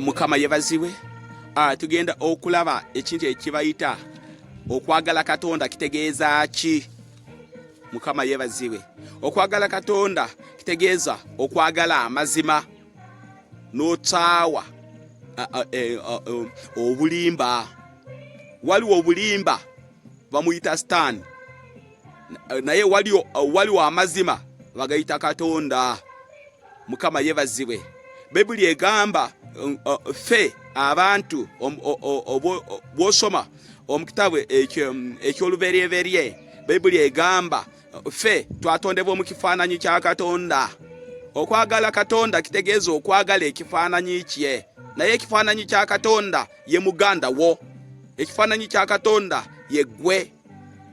Mukama yebaziwe. Tugenda okulaba ekintu ekibayita okwagala Katonda kitegeeza ki? Mukama yebaziwe. Okwagala Katonda kitegeeza okwagala amazima n'otaawa obulimba. Waliwo obulimba bamuyita Sitaani, naye waliwo amazima bagayita Katonda. Mukama yebaziwe. Bibuli egamba ffe abantu bw'osoma omukitabu eky'olubereberye, Bibuli egamba ffe twatondebwa mu kifaananyi kya Katonda. Okwagala Katonda kitegeeza okwagala ekifaananyi kye, naye ekifaananyi kya Katonda ye muganda wo. Ekifaananyi kya Katonda ye ggwe.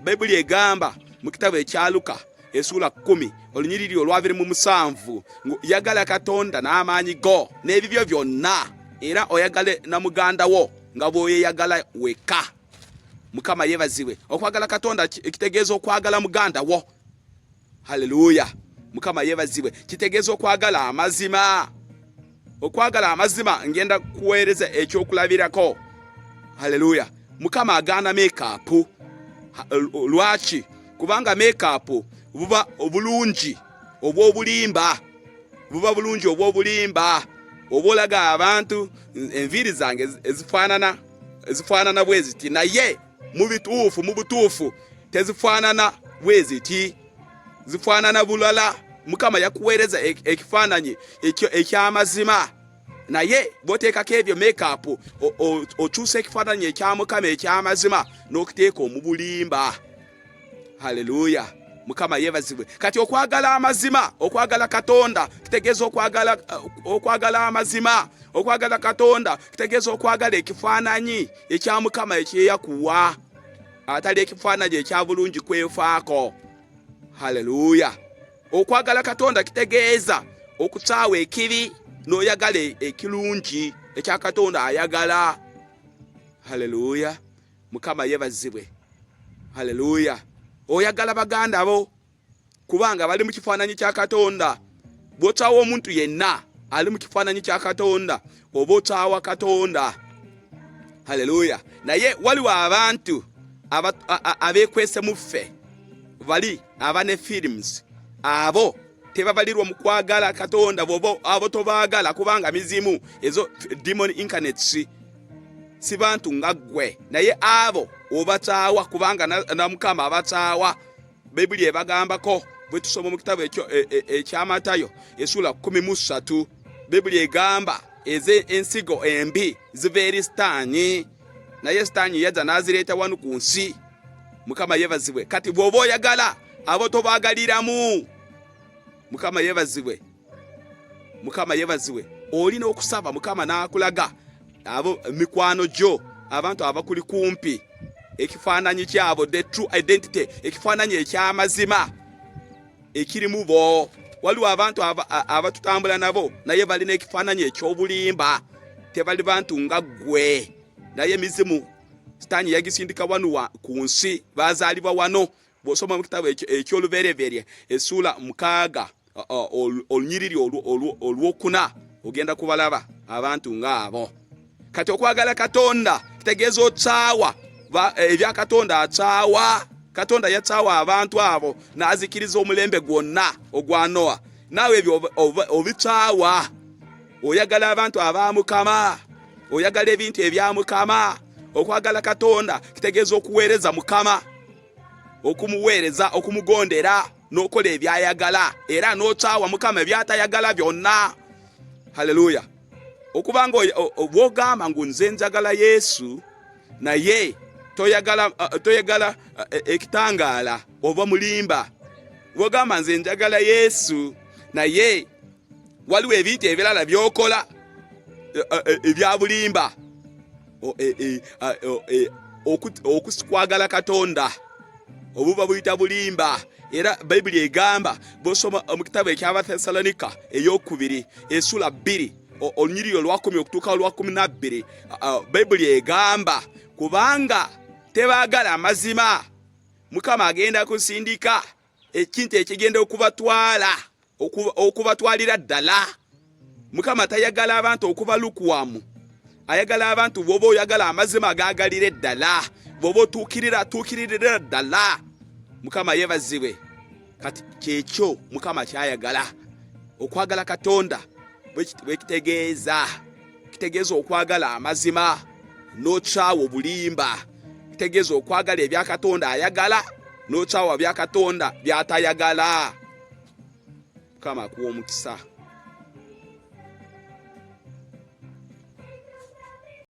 Bibuli egamba mu kitabu ekya Luka esula 10 olunyiriri olwa 27 yagala Katonda n'amaanyi go n'ebibyo byonna, era oyagale na muganda wo nga bw'oyeyagala weka. Mukama yebaziwe. Okwagala Katonda kitegeeza okwagala muganda wo. Haleluya. Mukama yebaziwe. Kitegeeza okwagala amazima. Okwagala amazima ngenda kuweereza ekyokulabirako. Haleluya. Mukama agaana make-up. Lwaki? Kubanga make-up buba obulungi obw'obulimba. Buba bulungi obw'obulimba. Obolaga abantu enviiri zange ezifaanana bwe ziti, naye mu butuufu tezifaanana bwe ziti, zifaanana bulala. Mukama yakuweereza ekifaananyi eky'amazima, naye bw'oteekako ebyo make-up okyusa ekifaananyi ekya Mukama eky'amazima n'okiteeka mu bulimba. Haleluya. Mukama yebaziwe. Kati okwagala amazima, okwagala Katonda kitegeeza okwagala amazima. Okwagala Katonda kitegeeza okwagala ekifaananyi ekya Mukama ekyeyakuwa, atali ekifaananyi ekya bulungi kwefaako. Haleluya. Okwagala Katonda kitegeeza okutaawa ekibi n'oyagala ekirungi ekya Katonda ayagala. Haleluya. Mukama yebaziwe. Haleluya. Oyagala baganda bo kubanga bali mu kifaananyi kya Katonda. Bw'otaawa omuntu yenna ali mu kifaananyi kya Katonda oba otaawa Katonda. Haleluya. Naye waliwo abantu abeekwese mu ffe, bali abane films, abo tebabalirwa mu kwagala Katonda. Abo tobaagala kubanga mizimu ezo demon incarnates si bantu nga ggwe, naye abo obataawa kubanga na Mukama abataawa. Bibuli ebagambako bwe tusoma mu kitabu ekya Matayo esula 13, Bibuli egamba ensigo embi ziva eri Sitaani, naye Sitaani yajja n'azireeta wano ku nsi. Mukama yebaziwe. Kati bw'oba oyagala abo tobaagaliramu. Mukama yebaziwe. Mukama yebaziwe. Olina okusaba Mukama n'akulaga abo mikwano gyo, abantu abakuli kumpi, ekifaananyi kyabo, the true identity, ekifaananyi eky'amazima ekirimu bo. Waliwo abantu abatutambula nabo naye balina ekifaananyi eky'obulimba, tebali bantu nga ggwe, naye mizimu Sitaani yagisindika wano ku nsi, bazaalibwa wano. Bw'osoma mu kitabu eky'olubereberye esula 6 olunyiriri olw'okuna ogenda kubalaba abantu ng'abo. Kati okwagala Katonda kitegeeza otaawa ebya Katonda ataawa. Katonda yataawa abantu abo n'azikiriza omulembe gwonna ogwa Noa. Naawe ebyo obitaawa. Oyagala abantu aba Mukama, oyagala ebintu ebya Mukama. Okwagala Katonda kitegeeza okuweereza Mukama, okumuweereza, okumugondera n'okola ebyayagala, era n'otaawa Mukama ebyatayagala byonna. Haleluya. Okubanga bw'ogamba ngu nze njagala Yesu naye toyagala ekitangaala oba mulimba. Bw'ogamba nze njagala Yesu naye waliwo ebintu ebirala by'okola ebya bulimba, okukwagala Katonda obuba buyita bulimba. Era Bibuli egamba bw'osoma mu kitabu eky'Abathesalonika ey'okubiri esula 2 olunyiriri olwa 10 okutuuka olwa 12, Bibuli egamba kubanga tebaagala amazima, Mukama agenda kusindika ekintu ekigenda okubatwalira ddala. Mukama tayagala abantu okuba lukuwamu, ayagala abantu bwoba oyagala amazima agagalira eddala bwoba otuukiririra ddala Mukama yeebazibwe kati kyekyo Mukama kyayagala okwagala Katonda bwe kitegeeza okwagala amazima n'okyawa obulimba kitegeeza okwagala ebya Katonda ayagala n'okyawa bya Katonda by'atayagala Mukama akuwa omukisa